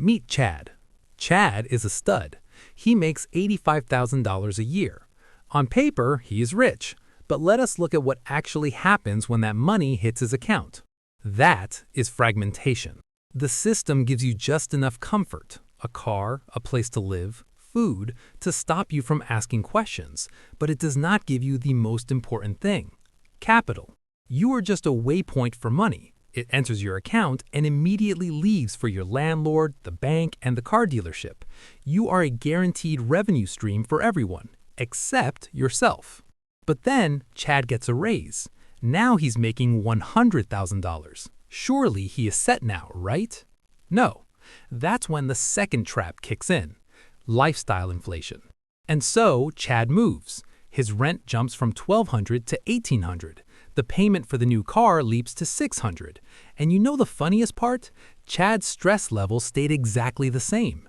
Meet Chad. Chad is a stud. He makes $85,000 a year. On paper, he is rich, but let us look at what actually happens when that money hits his account. That is fragmentation. The system gives you just enough comfort, a car, a place to live, food, to stop you from asking questions, but it does not give you the most important thing, capital. You are just a waypoint for money. It enters your account and immediately leaves for your landlord, the bank, and the car dealership. You are a guaranteed revenue stream for everyone, except yourself. But then Chad gets a raise. Now he's making $100,000. Surely he is set now, right? No. That's when the second trap kicks in, lifestyle inflation. And so Chad moves. His rent jumps from $1,200 to $1,800. The payment for the new car leaps to $600. And you know the funniest part? Chad's stress level stayed exactly the same.